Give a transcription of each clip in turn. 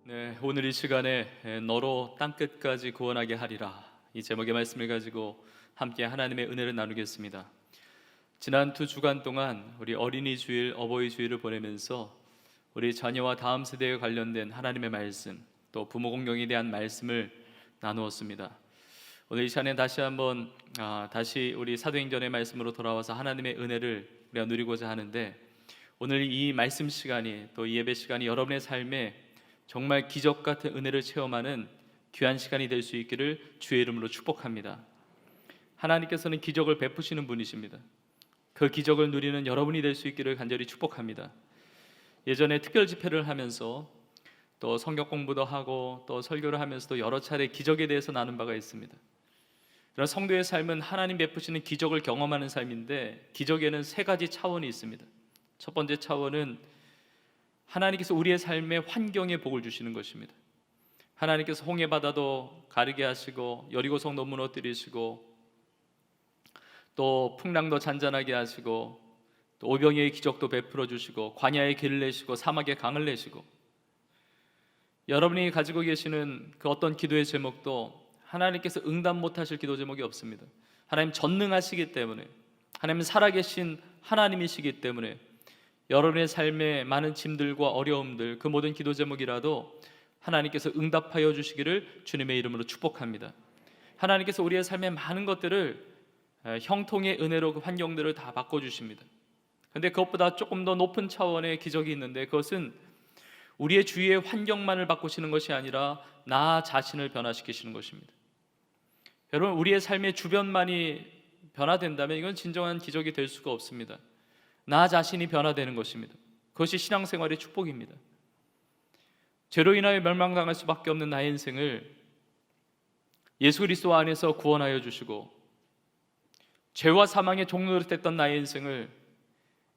네, 오늘 이 시간에 너로 땅끝까지 구원하게 하리라, 이 제목의 말씀을 가지고 함께 하나님의 은혜를 나누겠습니다. 지난 2주간 동안 우리 어린이 주일, 어버이 주일을 보내면서 우리 자녀와 다음 세대에 관련된 하나님의 말씀, 또 부모 공경에 대한 말씀을 나누었습니다. 오늘 이 시간에 다시 한번 다시 우리 사도행전의 말씀으로 돌아와서 하나님의 은혜를 우리가 누리고자 하는데, 오늘 이 말씀 시간이, 또 이 예배 시간이 여러분의 삶에 정말 기적 같은 은혜를 체험하는 귀한 시간이 될 수 있기를 주의 이름으로 축복합니다. 하나님께서는 기적을 베푸시는 분이십니다. 그 기적을 누리는 여러분이 될 수 있기를 간절히 축복합니다. 예전에 특별 집회를 하면서 또 성경 공부도 하고 또 설교를 하면서도 여러 차례 기적에 대해서 나눈 바가 있습니다. 그런 성도의 삶은 하나님 베푸시는 기적을 경험하는 삶인데, 기적에는 3가지 차원이 있습니다. 첫 번째 차원은 하나님께서 우리의 삶에 환경에 복을 주시는 것입니다. 하나님께서 홍해 바다도 가르게 하시고, 여리고성도 무너뜨리시고, 또 풍랑도 잔잔하게 하시고, 또 오병이의 기적도 베풀어 주시고, 광야에 길을 내시고 사막에 강을 내시고, 여러분이 가지고 계시는 그 어떤 기도의 제목도 하나님께서 응답 못하실 기도 제목이 없습니다. 하나님 전능하시기 때문에, 하나님은 살아계신 하나님이시기 때문에 여러분의 삶에 많은 짐들과 어려움들, 그 모든 기도 제목이라도 하나님께서 응답하여 주시기를 주님의 이름으로 축복합니다. 하나님께서 우리의 삶의 많은 것들을 형통의 은혜로 그 환경들을 다 바꿔주십니다. 그런데 그것보다 조금 더 높은 차원의 기적이 있는데, 그것은 우리의 주위의 환경만을 바꾸시는 것이 아니라 나 자신을 변화시키시는 것입니다. 여러분, 우리의 삶의 주변만이 변화된다면 이건 진정한 기적이 될 수가 없습니다. 나 자신이 변화되는 것입니다. 그것이 신앙생활의 축복입니다. 죄로 인하여 멸망당할 수밖에 없는 나의 인생을 예수 그리스도 안에서 구원하여 주시고, 죄와 사망의 종노릇 했던 나의 인생을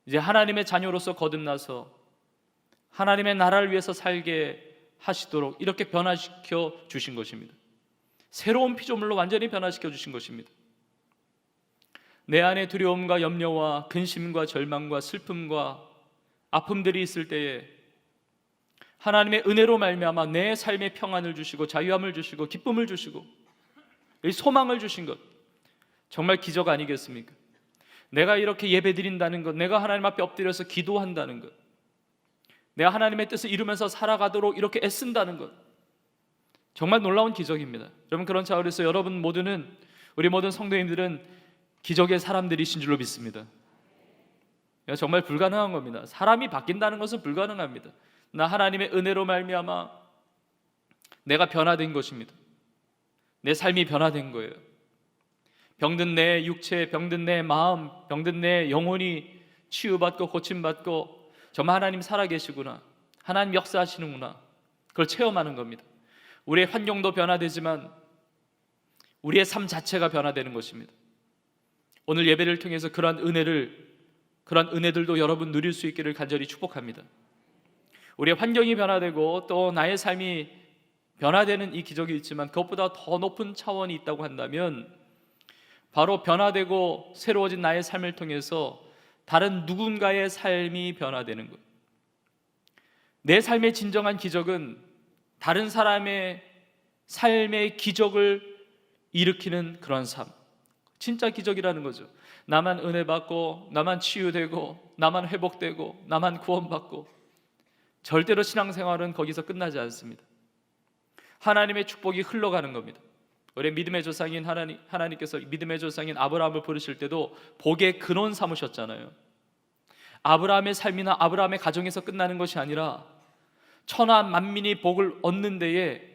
이제 하나님의 자녀로서 거듭나서 하나님의 나라를 위해서 살게 하시도록 이렇게 변화시켜 주신 것입니다. 새로운 피조물로 완전히 변화시켜 주신 것입니다. 내 안에 두려움과 염려와 근심과 절망과 슬픔과 아픔들이 있을 때에 하나님의 은혜로 말미암아 내 삶에 평안을 주시고 자유함을 주시고 기쁨을 주시고 소망을 주신 것, 정말 기적 아니겠습니까? 내가 이렇게 예배드린다는 것, 내가 하나님 앞에 엎드려서 기도한다는 것, 내가 하나님의 뜻을 이루면서 살아가도록 이렇게 애쓴다는 것, 정말 놀라운 기적입니다. 여러분, 그런 차원에서 여러분 모두는, 우리 모든 성도님들은 기적의 사람들이신 줄로 믿습니다. 정말 불가능한 겁니다. 사람이 바뀐다는 것은 불가능합니다. 나 하나님의 은혜로 말미암아 내가 변화된 것입니다. 내 삶이 변화된 거예요. 병든 내 육체, 병든 내 마음, 병든 내 영혼이 치유받고 고침받고, 정말 하나님 살아계시구나, 하나님 역사하시는구나, 그걸 체험하는 겁니다. 우리의 환경도 변화되지만 우리의 삶 자체가 변화되는 것입니다. 오늘 예배를 통해서 그러한 은혜들도 여러분 누릴 수 있기를 간절히 축복합니다. 우리의 환경이 변화되고 또 나의 삶이 변화되는 이 기적이 있지만, 그것보다 더 높은 차원이 있다고 한다면 바로 변화되고 새로워진 나의 삶을 통해서 다른 누군가의 삶이 변화되는 것. 내 삶의 진정한 기적은 다른 사람의 삶의 기적을 일으키는 그런 삶, 진짜 기적이라는 거죠. 나만 은혜 받고, 나만 치유되고, 나만 회복되고, 나만 구원받고, 절대로 신앙생활은 거기서 끝나지 않습니다. 하나님의 축복이 흘러가는 겁니다. 우리 믿음의 조상인 하나님께서 믿음의 조상인 아브라함을 부르실 때도 복의 근원 삼으셨잖아요. 아브라함의 삶이나 아브라함의 가정에서 끝나는 것이 아니라 천하 만민이 복을 얻는 데에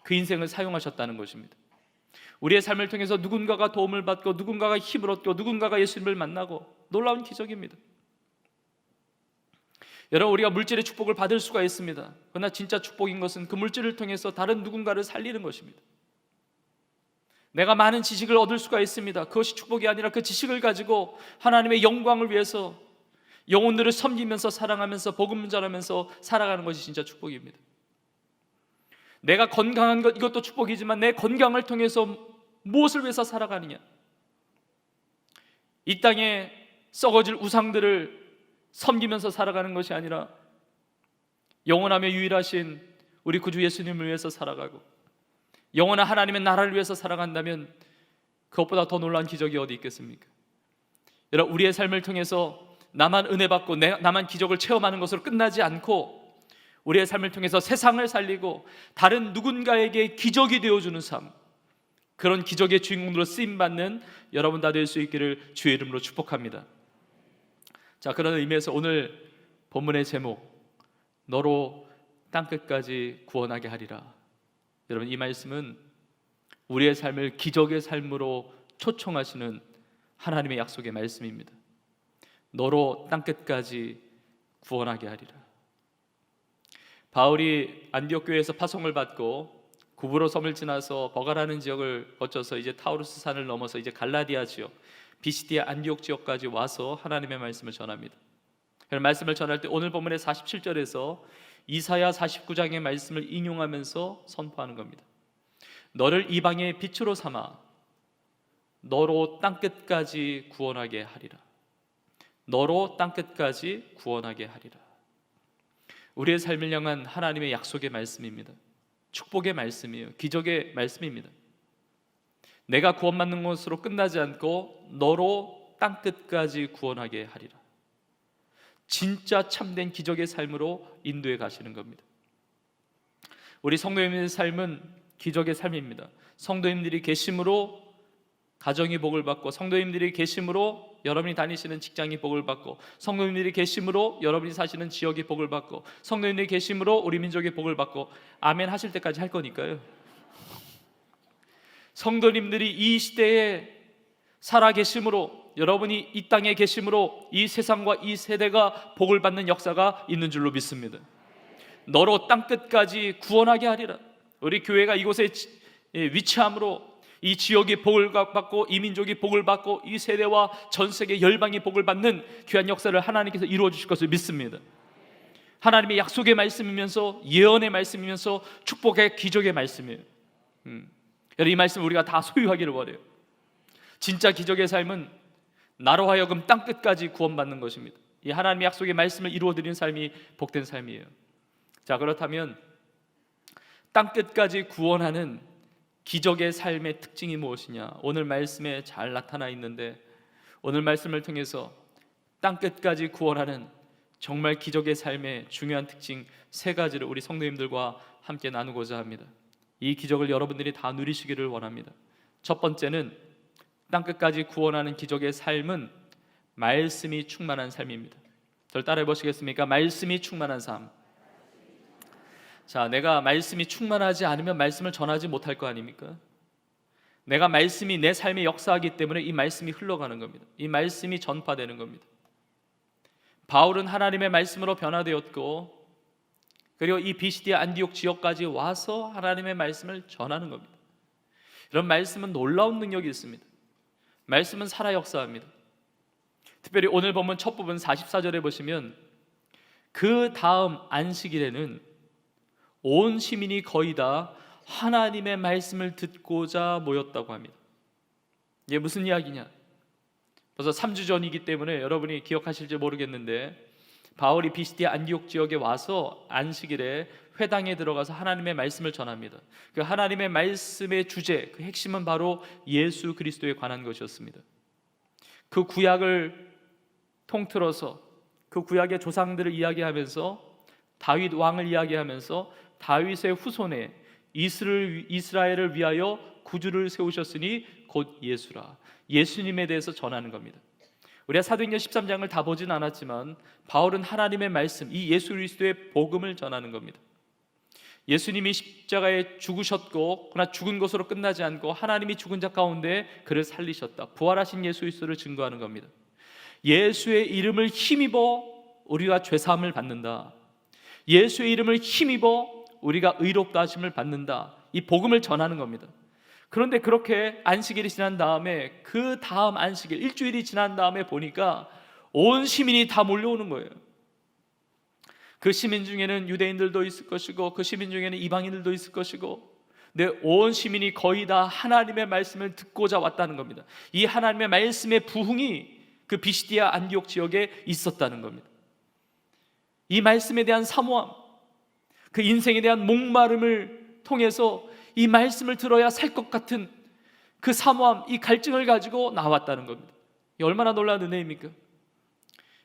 그 인생을 사용하셨다는 것입니다. 우리의 삶을 통해서 누군가가 도움을 받고, 누군가가 힘을 얻고, 누군가가 예수님을 만나고, 놀라운 기적입니다. 여러분, 우리가 물질의 축복을 받을 수가 있습니다. 그러나 진짜 축복인 것은 그 물질을 통해서 다른 누군가를 살리는 것입니다. 내가 많은 지식을 얻을 수가 있습니다. 그것이 축복이 아니라 그 지식을 가지고 하나님의 영광을 위해서 영혼들을 섬기면서 사랑하면서 복음 전하면서 살아가는 것이 진짜 축복입니다. 내가 건강한 것, 이것도 축복이지만 내 건강을 통해서 무엇을 위해서 살아가느냐, 이 땅에 썩어질 우상들을 섬기면서 살아가는 것이 아니라 영원하며 유일하신 우리 구주 예수님을 위해서 살아가고 영원한 하나님의 나라를 위해서 살아간다면 그것보다 더 놀라운 기적이 어디 있겠습니까? 여러분, 우리의 삶을 통해서 나만 은혜 받고 나만 기적을 체험하는 것으로 끝나지 않고 우리의 삶을 통해서 세상을 살리고 다른 누군가에게 기적이 되어주는 삶, 그런 기적의 주인공으로 쓰임받는 여러분 다 될 수 있기를 주의 이름으로 축복합니다. 자, 그런 의미에서 오늘 본문의 제목, 너로 땅끝까지 구원하게 하리라. 여러분, 이 말씀은 우리의 삶을 기적의 삶으로 초청하시는 하나님의 약속의 말씀입니다. 너로 땅끝까지 구원하게 하리라. 바울이 안디옥 교회에서 파송을 받고 구브로 섬을 지나서 버가라는 지역을 거쳐서 이제 타우루스 산을 넘어서 이제 갈라디아 지역, 비시디아 안디옥 지역까지 와서 하나님의 말씀을 전합니다. 그런 말씀을 전할 때 오늘 본문의 47절에서 이사야 49장의 말씀을 인용하면서 선포하는 겁니다. 너를 이방의 빛으로 삼아 너로 땅끝까지 구원하게 하리라. 너로 땅끝까지 구원하게 하리라. 우리의 삶을 향한 하나님의 약속의 말씀입니다. 축복의 말씀이에요. 기적의 말씀입니다. 내가 구원받는 것으로 끝나지 않고 너로 땅끝까지 구원하게 하리라. 진짜 참된 기적의 삶으로 인도해 가시는 겁니다. 우리 성도님의 삶은 기적의 삶입니다. 성도님들이 계심으로 가정이 복을 받고, 성도님들이 계심으로 여러분이 다니시는 직장이 복을 받고, 성도님들이 계심으로 여러분이 사시는 지역이 복을 받고, 성도님들이 계심으로 우리 민족이 복을 받고, 아멘 하실 때까지 할 거니까요. 성도님들이 이 시대에 살아 계심으로, 여러분이 이 땅에 계심으로 이 세상과 이 세대가 복을 받는 역사가 있는 줄로 믿습니다. 너로 땅끝까지 구원하게 하리라. 우리 교회가 이곳에 위치함으로 이 지역이 복을 받고 이 민족이 복을 받고 이 세대와 전 세계 열방이 복을 받는 귀한 역사를 하나님께서 이루어 주실 것을 믿습니다. 하나님의 약속의 말씀이면서 예언의 말씀이면서 축복의 기적의 말씀이에요. 여러분, 이 말씀을 우리가 다 소유하기를 원해요. 진짜 기적의 삶은 나로 하여금 땅끝까지 구원받는 것입니다. 이 하나님의 약속의 말씀을 이루어드리는 삶이 복된 삶이에요. 자, 그렇다면 땅끝까지 구원하는 기적의 삶의 특징이 무엇이냐? 오늘 말씀에 잘 나타나 있는데, 오늘 말씀을 통해서 땅끝까지 구원하는 정말 기적의 삶의 중요한 특징 세 가지를 우리 성도님들과 함께 나누고자 합니다. 이 기적을 여러분들이 다 누리시기를 원합니다. 첫 번째는 땅끝까지 구원하는 기적의 삶은 말씀이 충만한 삶입니다. 저를 따라해 보시겠습니까? 말씀이 충만한 삶. 자, 내가 말씀이 충만하지 않으면 말씀을 전하지 못할 거 아닙니까? 내가 말씀이 내 삶에 역사하기 때문에 이 말씀이 흘러가는 겁니다. 이 말씀이 전파되는 겁니다. 바울은 하나님의 말씀으로 변화되었고, 그리고 이 비시디아 안디옥 지역까지 와서 하나님의 말씀을 전하는 겁니다. 이런 말씀은 놀라운 능력이 있습니다. 말씀은 살아 역사합니다. 특별히 오늘 본문 첫 부분 44절에 보시면 그 다음 안식일에는 온 시민이 거의 다 하나님의 말씀을 듣고자 모였다고 합니다. 이게 무슨 이야기냐? 벌써 3주 전이기 때문에 여러분이 기억하실지 모르겠는데, 바울이 비시디아 안디옥 지역에 와서 안식일에 회당에 들어가서 하나님의 말씀을 전합니다. 그 하나님의 말씀의 주제, 그 핵심은 바로 예수 그리스도에 관한 것이었습니다. 그 구약을 통틀어서 그 구약의 조상들을 이야기하면서, 다윗 왕을 이야기하면서 다윗의 후손에 이스라엘을 위하여 구주를 세우셨으니 곧 예수라, 예수님에 대해서 전하는 겁니다. 우리가 사도행전 13장을 다 보진 않았지만 바울은 하나님의 말씀, 이 예수 그리스도의 복음을 전하는 겁니다. 예수님이 십자가에 죽으셨고, 그러나 죽은 것으로 끝나지 않고 하나님이 죽은 자 가운데 그를 살리셨다, 부활하신 예수 그리스도를 증거하는 겁니다. 예수의 이름을 힘입어 우리가 죄사함을 받는다, 예수의 이름을 힘입어 우리가 의롭다 하심을 받는다, 이 복음을 전하는 겁니다. 그런데 그렇게 안식일이 지난 다음에, 그 다음 안식일 일주일이 지난 다음에 보니까 온 시민이 다 몰려오는 거예요. 그 시민 중에는 유대인들도 있을 것이고, 그 시민 중에는 이방인들도 있을 것이고, 근데 온 시민이 거의 다 하나님의 말씀을 듣고자 왔다는 겁니다. 이 하나님의 말씀의 부흥이 그 비시디아 안디옥 지역에 있었다는 겁니다. 이 말씀에 대한 사모함, 그 인생에 대한 목마름을 통해서 이 말씀을 들어야 살 것 같은 그 사모함, 이 갈증을 가지고 나왔다는 겁니다. 이게 얼마나 놀라운 은혜입니까?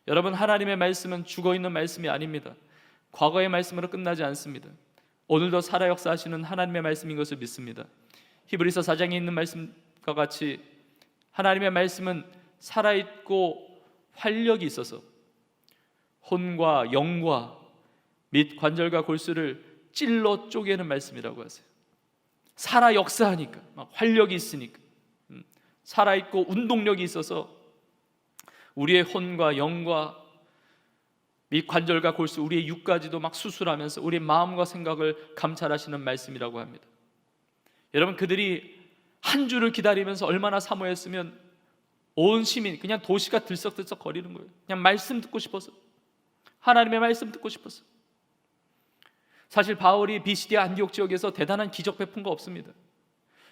여러분, 하나님의 말씀은 죽어있는 말씀이 아닙니다. 과거의 말씀으로 끝나지 않습니다. 오늘도 살아 역사하시는 하나님의 말씀인 것을 믿습니다. 히브리서 4장에 있는 말씀과 같이 하나님의 말씀은 살아있고 활력이 있어서 혼과 영과 및 관절과 골수를 찔러 쪼개는 말씀이라고 하세요. 살아 역사하니까, 막 활력이 있으니까, 살아있고 운동력이 있어서 우리의 혼과 영과 및 관절과 골수, 우리의 육까지도 막 수술하면서 우리의 마음과 생각을 감찰하시는 말씀이라고 합니다. 여러분, 그들이 한 주를 기다리면서 얼마나 사모했으면 온 시민, 그냥 도시가 들썩들썩 거리는 거예요. 그냥 말씀 듣고 싶어서, 하나님의 말씀 듣고 싶어서. 사실 바울이 비시디아 안디옥 지역에서 대단한 기적 베푼 거 없습니다.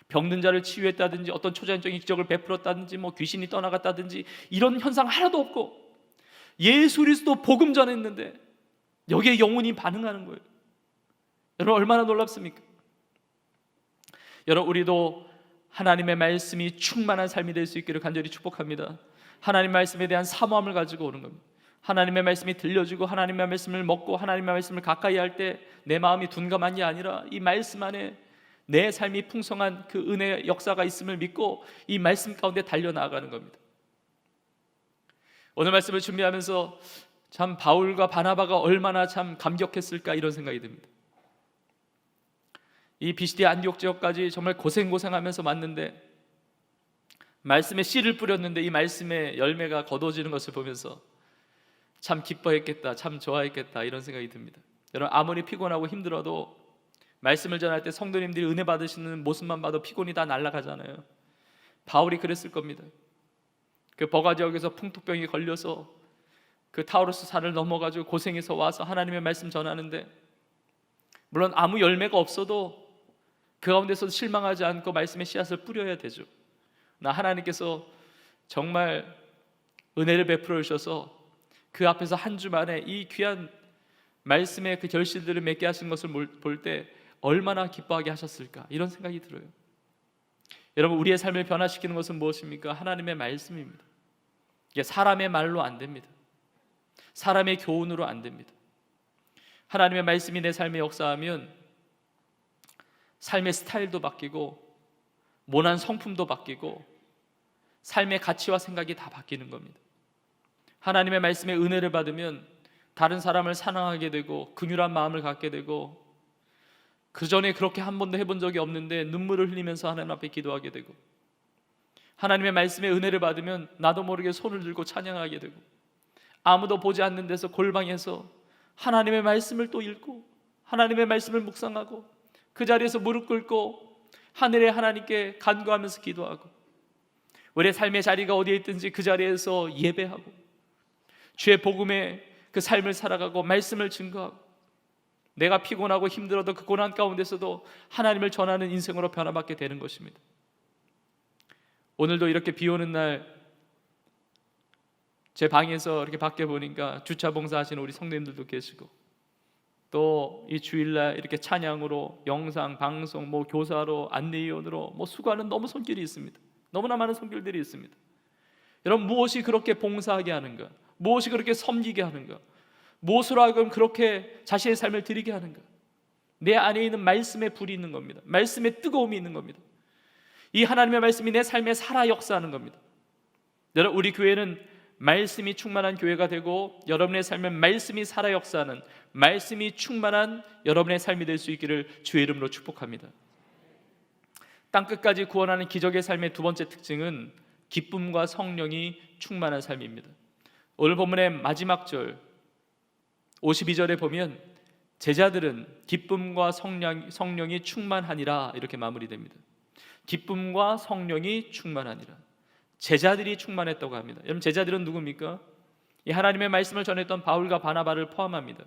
병든 자를 치유했다든지 어떤 초자연적인 기적을 베풀었다든지 뭐 귀신이 떠나갔다든지 이런 현상 하나도 없고 예수 그리스도 복음 전했는데 여기에 영혼이 반응하는 거예요. 여러분, 얼마나 놀랍습니까? 여러분, 우리도 하나님의 말씀이 충만한 삶이 될 수 있기를 간절히 축복합니다. 하나님 말씀에 대한 사모함을 가지고 오는 겁니다. 하나님의 말씀이 들려주고 하나님의 말씀을 먹고 하나님의 말씀을 가까이 할 때 내 마음이 둔감한 게 아니라 이 말씀 안에 내 삶이 풍성한 그 은혜의 역사가 있음을 믿고 이 말씀 가운데 달려나가는 겁니다. 오늘 말씀을 준비하면서 참 바울과 바나바가 얼마나 참 감격했을까 이런 생각이 듭니다. 이 비시디아 안디옥 지역까지 정말 고생하면서 왔는데 말씀에 씨를 뿌렸는데 이 말씀의 열매가 거둬지는 것을 보면서 참 기뻐했겠다, 참 좋아했겠다 이런 생각이 듭니다. 여러분, 아무리 피곤하고 힘들어도 말씀을 전할 때 성도님들이 은혜 받으시는 모습만 봐도 피곤이 다 날아가잖아요. 바울이 그랬을 겁니다. 그 버가 지역에서 풍토병이 걸려서 그 타우루스 산을 넘어가지고 고생해서 와서 하나님의 말씀 전하는데 물론 아무 열매가 없어도 그 가운데서 실망하지 않고 말씀의 씨앗을 뿌려야 되죠. 나 하나님께서 정말 은혜를 베풀어 주셔서 그 앞에서 한 주 만에 이 귀한 말씀의 그 결실들을 맺게 하신 것을 볼 때 얼마나 기뻐하게 하셨을까 이런 생각이 들어요. 여러분, 우리의 삶을 변화시키는 것은 무엇입니까? 하나님의 말씀입니다. 이게 사람의 말로 안 됩니다. 사람의 교훈으로 안 됩니다. 하나님의 말씀이 내 삶에 역사하면 삶의 스타일도 바뀌고 모난 성품도 바뀌고 삶의 가치와 생각이 다 바뀌는 겁니다. 하나님의 말씀의 은혜를 받으면 다른 사람을 사랑하게 되고 긍휼한 마음을 갖게 되고 그 전에 그렇게 한 번도 해본 적이 없는데 눈물을 흘리면서 하나님 앞에 기도하게 되고 하나님의 말씀의 은혜를 받으면 나도 모르게 손을 들고 찬양하게 되고 아무도 보지 않는 데서 골방에서 하나님의 말씀을 또 읽고 하나님의 말씀을 묵상하고 그 자리에서 무릎 꿇고 하늘의 하나님께 간구하면서 기도하고 우리의 삶의 자리가 어디에 있든지 그 자리에서 예배하고 주의 복음의 그 삶을 살아가고 말씀을 증거하고 내가 피곤하고 힘들어도 그 고난 가운데서도 하나님을 전하는 인생으로 변화받게 되는 것입니다. 오늘도 이렇게 비 오는 날 제 방에서 이렇게 밖에 보니까 주차 봉사하시는 우리 성도님들도 계시고 또 이 주일날 이렇게 찬양으로 영상, 방송, 뭐 교사로, 안내위원으로 뭐 수고하는 너무 손길이 있습니다. 너무나 많은 손길들이 있습니다. 여러분, 무엇이 그렇게 봉사하게 하는가? 무엇이 그렇게 섬기게 하는가? 무엇으로 하여금 그렇게 자신의 삶을 드리게 하는가? 내 안에 있는 말씀의 불이 있는 겁니다. 말씀의 뜨거움이 있는 겁니다. 이 하나님의 말씀이 내 삶에 살아 역사하는 겁니다. 여러분, 우리 교회는 말씀이 충만한 교회가 되고 여러분의 삶에 말씀이 살아 역사하는 말씀이 충만한 여러분의 삶이 될 수 있기를 주의 이름으로 축복합니다. 땅끝까지 구원하는 기적의 삶의 두 번째 특징은 기쁨과 성령이 충만한 삶입니다. 오늘 본문의 마지막 절 52절에 보면 제자들은 기쁨과 성령이 충만하니라 이렇게 마무리됩니다. 기쁨과 성령이 충만하니라. 제자들이 충만했다고 합니다. 여러분, 제자들은 누굽니까? 이 하나님의 말씀을 전했던 바울과 바나바를 포함합니다.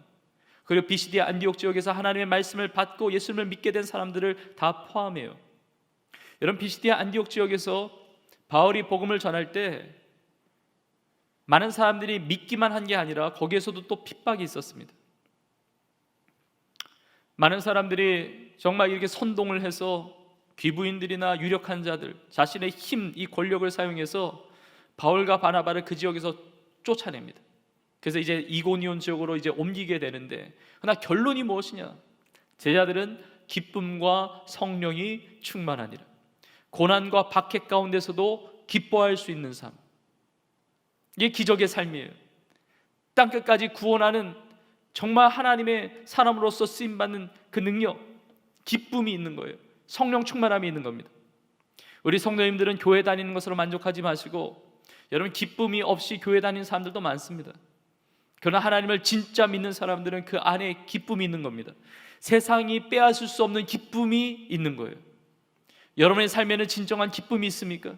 그리고 비시디아 안디옥 지역에서 하나님의 말씀을 받고 예수님을 믿게 된 사람들을 다 포함해요. 여러분, 비시디아 안디옥 지역에서 바울이 복음을 전할 때 많은 사람들이 믿기만 한 게 아니라 거기에서도 또 핍박이 있었습니다. 많은 사람들이 정말 이렇게 선동을 해서 귀부인들이나 유력한 자들, 자신의 힘, 이 권력을 사용해서 바울과 바나바를 그 지역에서 쫓아냅니다. 그래서 이제 이고니온 지역으로 이제 옮기게 되는데, 그러나 결론이 무엇이냐? 제자들은 기쁨과 성령이 충만하니라. 고난과 박해 가운데서도 기뻐할 수 있는 삶, 이게 기적의 삶이에요. 땅끝까지 구원하는 정말 하나님의 사람으로서 쓰임받는 그 능력, 기쁨이 있는 거예요. 성령 충만함이 있는 겁니다. 우리 성도님들은 교회 다니는 것으로 만족하지 마시고, 여러분, 기쁨이 없이 교회 다니는 사람들도 많습니다. 그러나 하나님을 진짜 믿는 사람들은 그 안에 기쁨이 있는 겁니다. 세상이 빼앗을 수 없는 기쁨이 있는 거예요. 여러분의 삶에는 진정한 기쁨이 있습니까?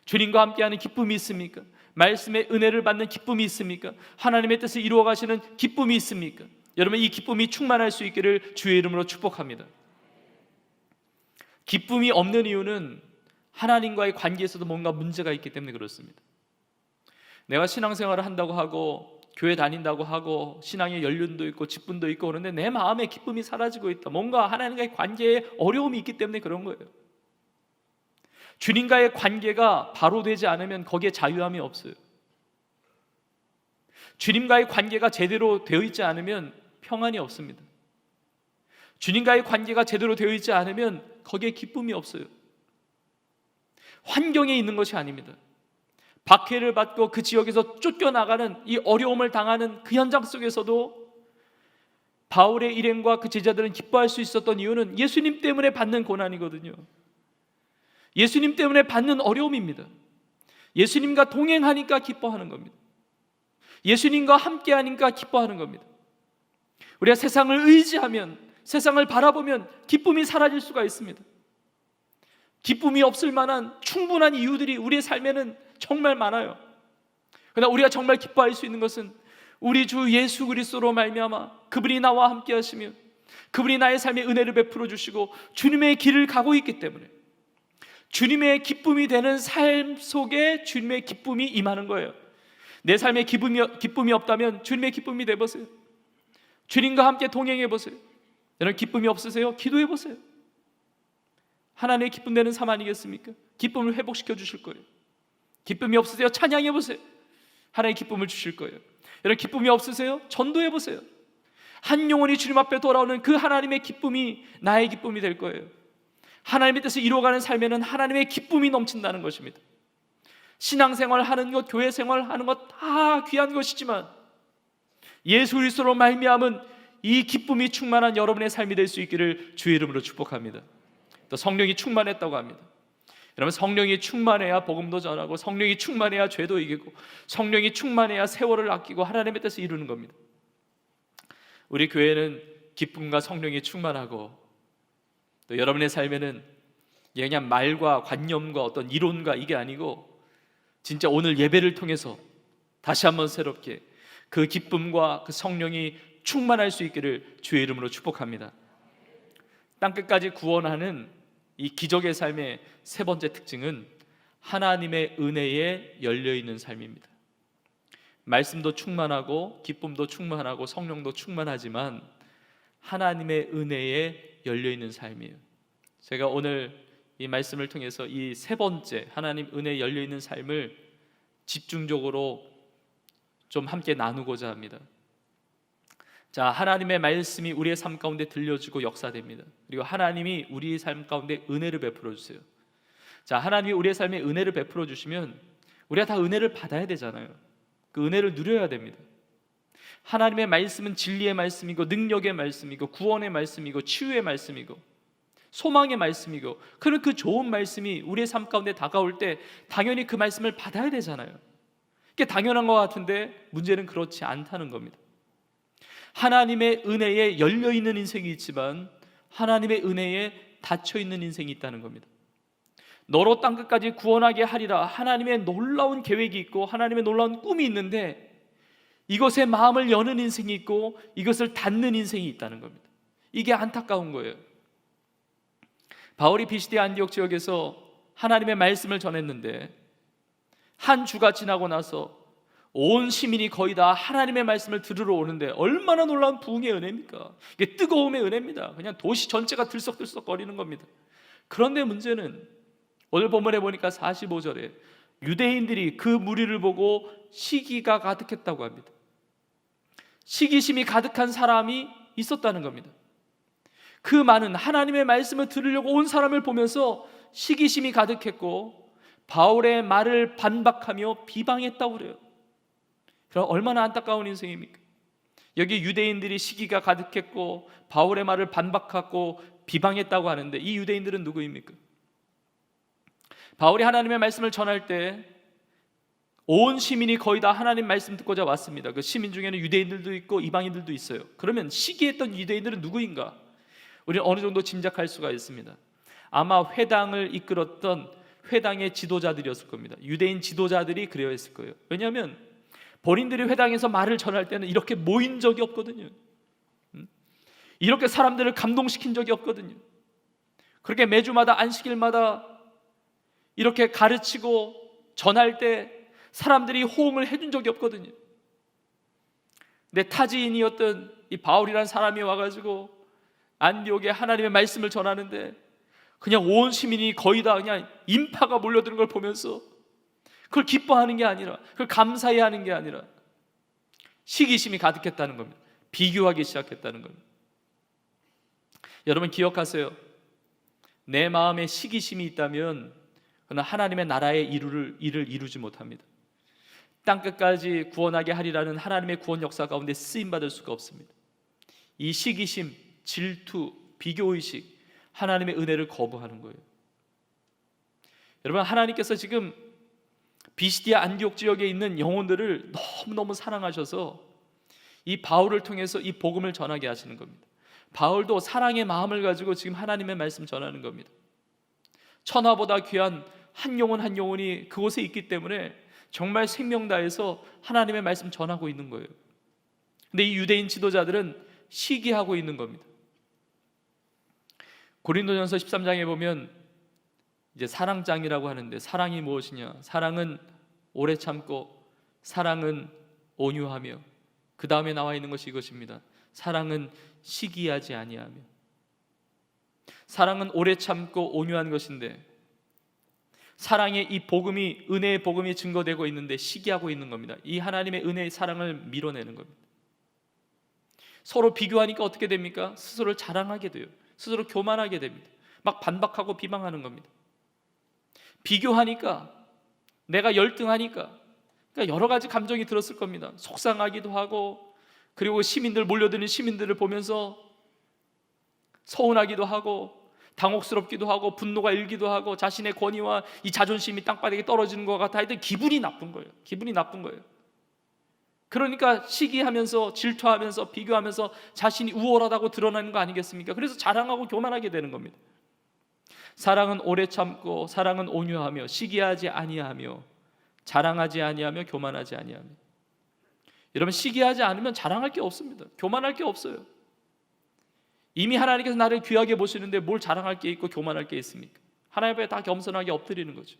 주님과 함께하는 기쁨이 있습니까? 말씀의 은혜를 받는 기쁨이 있습니까? 하나님의 뜻을 이루어 가시는 기쁨이 있습니까? 여러분, 이 기쁨이 충만할 수 있기를 주의 이름으로 축복합니다. 기쁨이 없는 이유는 하나님과의 관계에서도 뭔가 문제가 있기 때문에 그렇습니다. 내가 신앙생활을 한다고 하고 교회 다닌다고 하고 신앙의 연륜도 있고 직분도 있고 그런데 내 마음에 기쁨이 사라지고 있다. 뭔가 하나님과의 관계에 어려움이 있기 때문에 그런 거예요. 주님과의 관계가 바로 되지 않으면 거기에 자유함이 없어요. 주님과의 관계가 제대로 되어 있지 않으면 평안이 없습니다. 주님과의 관계가 제대로 되어 있지 않으면 거기에 기쁨이 없어요. 환경에 있는 것이 아닙니다. 박해를 받고 그 지역에서 쫓겨나가는 이 어려움을 당하는 그 현장 속에서도 바울의 일행과 그 제자들은 기뻐할 수 있었던 이유는 예수님 때문에 받는 고난이거든요. 예수님 때문에 받는 어려움입니다. 예수님과 동행하니까 기뻐하는 겁니다. 예수님과 함께하니까 기뻐하는 겁니다. 우리가 세상을 의지하면, 세상을 바라보면 기쁨이 사라질 수가 있습니다. 기쁨이 없을 만한 충분한 이유들이 우리의 삶에는 정말 많아요. 그러나 우리가 정말 기뻐할 수 있는 것은 우리 주 예수 그리스도로 말미암아 그분이 나와 함께 하시며 그분이 나의 삶에 은혜를 베풀어 주시고 주님의 길을 가고 있기 때문에 주님의 기쁨이 되는 삶 속에 주님의 기쁨이 임하는 거예요. 내 삶에 기쁨이 없다면 주님의 기쁨이 되보세요. 주님과 함께 동행해 보세요. 여러분, 기쁨이 없으세요? 기도해 보세요. 하나님의 기쁨 되는 삶 아니겠습니까? 기쁨을 회복시켜 주실 거예요. 기쁨이 없으세요? 찬양해 보세요. 하나님의 기쁨을 주실 거예요. 여러분, 기쁨이 없으세요? 전도해 보세요. 한 영혼이 주님 앞에 돌아오는 그 하나님의 기쁨이 나의 기쁨이 될 거예요. 하나님의 뜻을 이루어가는 삶에는 하나님의 기쁨이 넘친다는 것입니다. 신앙생활 하는 것, 교회 생활 하는 것 다 귀한 것이지만 예수 그리스도로 말미암은 이 기쁨이 충만한 여러분의 삶이 될 수 있기를 주의 이름으로 축복합니다. 또 성령이 충만했다고 합니다. 여러분, 성령이 충만해야 복음도 전하고 성령이 충만해야 죄도 이기고 성령이 충만해야 세월을 아끼고 하나님의 뜻을 이루는 겁니다. 우리 교회는 기쁨과 성령이 충만하고 또 여러분의 삶에는 그냥 말과 관념과 어떤 이론과 이게 아니고 진짜 오늘 예배를 통해서 다시 한번 새롭게 그 기쁨과 그 성령이 충만할 수 있기를 주의 이름으로 축복합니다. 땅끝까지 구원하는 이 기적의 삶의 세 번째 특징은 하나님의 은혜에 열려있는 삶입니다. 말씀도 충만하고 기쁨도 충만하고 성령도 충만하지만 하나님의 은혜에 열려있는 삶이에요. 제가 오늘 이 말씀을 통해서 이 세 번째 하나님 은혜에 열려있는 삶을 집중적으로 좀 함께 나누고자 합니다. 자, 하나님의 말씀이 우리의 삶 가운데 들려지고 역사됩니다. 그리고 하나님이 우리의 삶 가운데 은혜를 베풀어 주세요. 자, 하나님이 우리의 삶에 은혜를 베풀어 주시면 우리가 다 은혜를 받아야 되잖아요. 그 은혜를 누려야 됩니다. 하나님의 말씀은 진리의 말씀이고 능력의 말씀이고 구원의 말씀이고 치유의 말씀이고 소망의 말씀이고, 그런 그 좋은 말씀이 우리의 삶 가운데 다가올 때 당연히 그 말씀을 받아야 되잖아요. 이게 당연한 것 같은데 문제는 그렇지 않다는 겁니다. 하나님의 은혜에 열려있는 인생이 있지만 하나님의 은혜에 닫혀있는 인생이 있다는 겁니다. 너로 땅끝까지 구원하게 하리라, 하나님의 놀라운 계획이 있고 하나님의 놀라운 꿈이 있는데 이것에 마음을 여는 인생이 있고 이것을 닫는 인생이 있다는 겁니다. 이게 안타까운 거예요. 바울이 비시디아 안디옥 지역에서 하나님의 말씀을 전했는데 한 주가 지나고 나서 온 시민이 거의 다 하나님의 말씀을 들으러 오는데 얼마나 놀라운 부흥의 은혜입니까? 이게 뜨거움의 은혜입니다. 그냥 도시 전체가 들썩들썩 거리는 겁니다. 그런데 문제는 오늘 본문에 보니까 45절에 유대인들이 그 무리를 보고 시기가 가득했다고 합니다. 시기심이 가득한 사람이 있었다는 겁니다. 그 많은 하나님의 말씀을 들으려고 온 사람을 보면서 시기심이 가득했고 바울의 말을 반박하며 비방했다고 그래요. 그럼 얼마나 안타까운 인생입니까? 여기 유대인들이 시기가 가득했고 바울의 말을 반박하고 비방했다고 하는데 이 유대인들은 누구입니까? 바울이 하나님의 말씀을 전할 때 온 시민이 거의 다 하나님 말씀 듣고자 왔습니다. 그 시민 중에는 유대인들도 있고 이방인들도 있어요. 그러면 시기했던 유대인들은 누구인가? 우리는 어느 정도 짐작할 수가 있습니다. 아마 회당을 이끌었던 회당의 지도자들이었을 겁니다. 유대인 지도자들이 그려 했을 거예요. 왜냐하면 본인들이 회당에서 말을 전할 때는 이렇게 모인 적이 없거든요. 이렇게 사람들을 감동시킨 적이 없거든요. 그렇게 매주마다 안식일마다 이렇게 가르치고 전할 때 사람들이 호응을 해준 적이 없거든요. 근데 타지인이었던 이 바울이라는 사람이 와가지고 안디옥에 하나님의 말씀을 전하는데 그냥 온 시민이 거의 다 그냥 인파가 몰려드는 걸 보면서 그걸 기뻐하는 게 아니라, 그걸 감사히 하는 게 아니라 시기심이 가득했다는 겁니다. 비교하기 시작했다는 겁니다. 여러분 기억하세요. 내 마음에 시기심이 있다면 그는 하나님의 나라의 일을 이루지 못합니다. 땅끝까지 구원하게 하리라는 하나님의 구원 역사 가운데 쓰임받을 수가 없습니다. 이 시기심, 질투, 비교의식, 하나님의 은혜를 거부하는 거예요. 여러분 하나님께서 지금 비시디아 안디옥 지역에 있는 영혼들을 너무너무 사랑하셔서 이 바울을 통해서 이 복음을 전하게 하시는 겁니다. 바울도 사랑의 마음을 가지고 지금 하나님의 말씀 전하는 겁니다. 천하보다 귀한 한 영혼 한 영혼이 그곳에 있기 때문에 정말 생명 다해서 하나님의 말씀 전하고 있는 거예요. 근데 이 유대인 지도자들은 시기하고 있는 겁니다. 고린도전서 13장에 보면 이제 사랑장이라고 하는데 사랑이 무엇이냐? 사랑은 오래 참고 사랑은 온유하며 그 다음에 나와 있는 것이 이것입니다. 사랑은 시기하지 아니하며. 사랑은 오래 참고 온유한 것인데 사랑의 이 복음이, 은혜의 복음이 증거되고 있는데 시기하고 있는 겁니다. 이 하나님의 은혜의 사랑을 밀어내는 겁니다. 서로 비교하니까 어떻게 됩니까? 스스로를 자랑하게 돼요. 스스로 교만하게 됩니다. 막 반박하고 비방하는 겁니다. 비교하니까, 내가 열등하니까, 그러니까 여러 가지 감정이 들었을 겁니다. 속상하기도 하고, 그리고 시민들 몰려드는 시민들을 보면서 서운하기도 하고, 당혹스럽기도 하고, 분노가 일기도 하고, 자신의 권위와 이 자존심이 땅바닥에 떨어지는 것 같아. 하여튼 기분이 나쁜 거예요. 기분이 나쁜 거예요. 그러니까 시기하면서 질투하면서 비교하면서 자신이 우월하다고 드러나는 거 아니겠습니까? 그래서 자랑하고 교만하게 되는 겁니다. 사랑은 오래 참고 사랑은 온유하며 시기하지 아니하며 자랑하지 아니하며 교만하지 아니하며. 여러분 시기하지 않으면 자랑할 게 없습니다. 교만할 게 없어요. 이미 하나님께서 나를 귀하게 보시는데 뭘 자랑할 게 있고 교만할 게 있습니까? 하나님 앞에 다 겸손하게 엎드리는 거죠.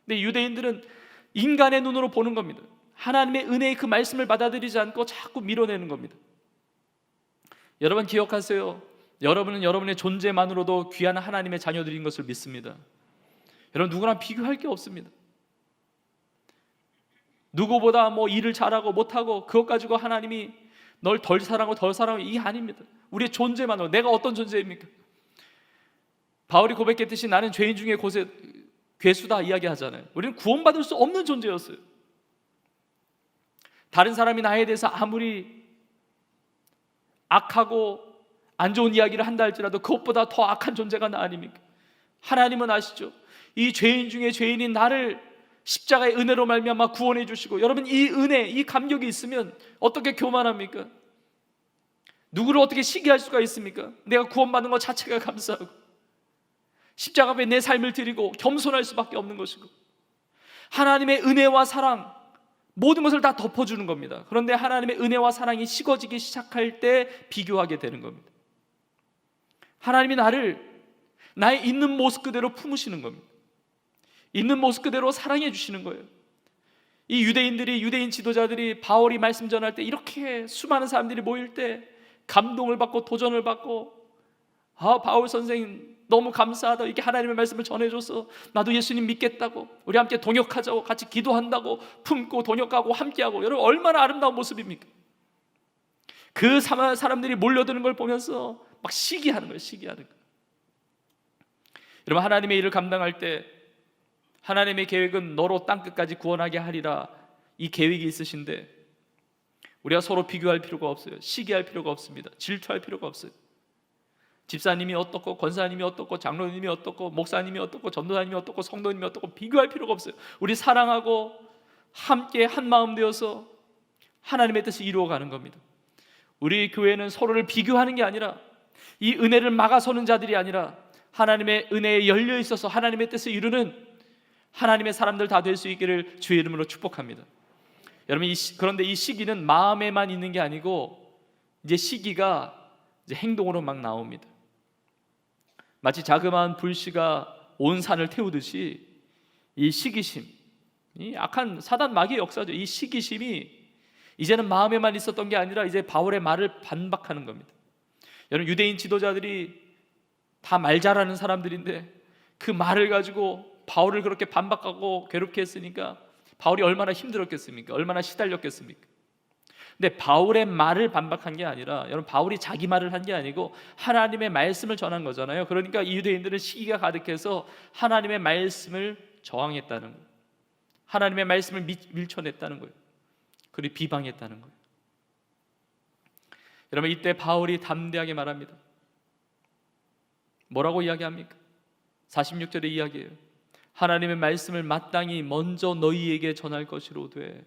근데 유대인들은 인간의 눈으로 보는 겁니다. 하나님의 은혜의 그 말씀을 받아들이지 않고 자꾸 밀어내는 겁니다. 여러분 기억하세요. 여러분은 여러분의 존재만으로도 귀한 하나님의 자녀들인 것을 믿습니다. 여러분 누구나 비교할 게 없습니다. 누구보다 뭐 일을 잘하고 못하고 그것 가지고 하나님이 널 덜 사랑하고 덜 사랑하고 이게 아닙니다. 우리의 존재만으로 내가 어떤 존재입니까? 바울이 고백했듯이 나는 죄인 중에 괴수다 이야기하잖아요. 우리는 구원받을 수 없는 존재였어요. 다른 사람이 나에 대해서 아무리 악하고 안 좋은 이야기를 한다 할지라도 그것보다 더 악한 존재가 나 아닙니까? 하나님은 아시죠? 이 죄인 중에 죄인인 나를 십자가의 은혜로 말미암아 구원해 주시고, 여러분 이 은혜, 이 감격이 있으면 어떻게 교만합니까? 누구를 어떻게 시기할 수가 있습니까? 내가 구원받는 것 자체가 감사하고 십자가 앞에 내 삶을 드리고 겸손할 수밖에 없는 것이고, 하나님의 은혜와 사랑 모든 것을 다 덮어주는 겁니다. 그런데 하나님의 은혜와 사랑이 식어지기 시작할 때 비교하게 되는 겁니다. 하나님이 나를 나의 있는 모습 그대로 품으시는 겁니다. 있는 모습 그대로 사랑해 주시는 거예요. 이 유대인 지도자들이 바울이 말씀 전할 때 이렇게 수많은 사람들이 모일 때 감동을 받고 도전을 받고, 바울 선생 너무 감사하다, 이게 하나님의 말씀을 전해줘서 나도 예수님 믿겠다고, 우리 함께 동역하자고, 같이 기도한다고, 품고 동역하고 함께하고. 여러분, 얼마나 아름다운 모습입니까? 그 사람들이 몰려드는 걸 보면서 막 시기하는 거예요. 시기하는 거예요. 여러분, 하나님의 일을 감당할 때 하나님의 계획은 너로 땅끝까지 구원하게 하리라, 이 계획이 있으신데 우리가 서로 비교할 필요가 없어요. 시기할 필요가 없습니다. 질투할 필요가 없어요. 집사님이 어떻고, 권사님이 어떻고, 장로님이 어떻고, 목사님이 어떻고, 전도사님이 어떻고, 성도님이 어떻고 비교할 필요가 없어요. 우리 사랑하고 함께 한 마음 되어서 하나님의 뜻을 이루어가는 겁니다. 우리 교회는 서로를 비교하는 게 아니라, 이 은혜를 막아서는 자들이 아니라 하나님의 은혜에 열려 있어서 하나님의 뜻을 이루는 하나님의 사람들 다 될 수 있기를 주의 이름으로 축복합니다. 여러분, 그런데 이 시기는 마음에만 있는 게 아니고 이제 시기가 이제 행동으로 막 나옵니다. 마치 자그마한 불씨가 온 산을 태우듯이 이 시기심, 이 악한 사단 마귀의 역사죠. 이 시기심이 이제는 마음에만 있었던 게 아니라 이제 바울의 말을 반박하는 겁니다. 여러분, 유대인 지도자들이 다 말 잘하는 사람들인데 그 말을 가지고 바울을 그렇게 반박하고 괴롭게 했으니까 바울이 얼마나 힘들었겠습니까? 얼마나 시달렸겠습니까? 근데 바울의 말을 반박한 게 아니라, 여러분, 바울이 자기 말을 한 게 아니고 하나님의 말씀을 전한 거잖아요. 그러니까 이 유대인들은 시기가 가득해서 하나님의 말씀을 저항했다는 거예요. 하나님의 말씀을 밀쳐냈다는 거예요. 그리고 비방했다는 거예요. 여러분, 이때 바울이 담대하게 말합니다. 뭐라고 이야기합니까? 46절의 이야기예요. 하나님의 말씀을 마땅히 먼저 너희에게 전할 것이로되,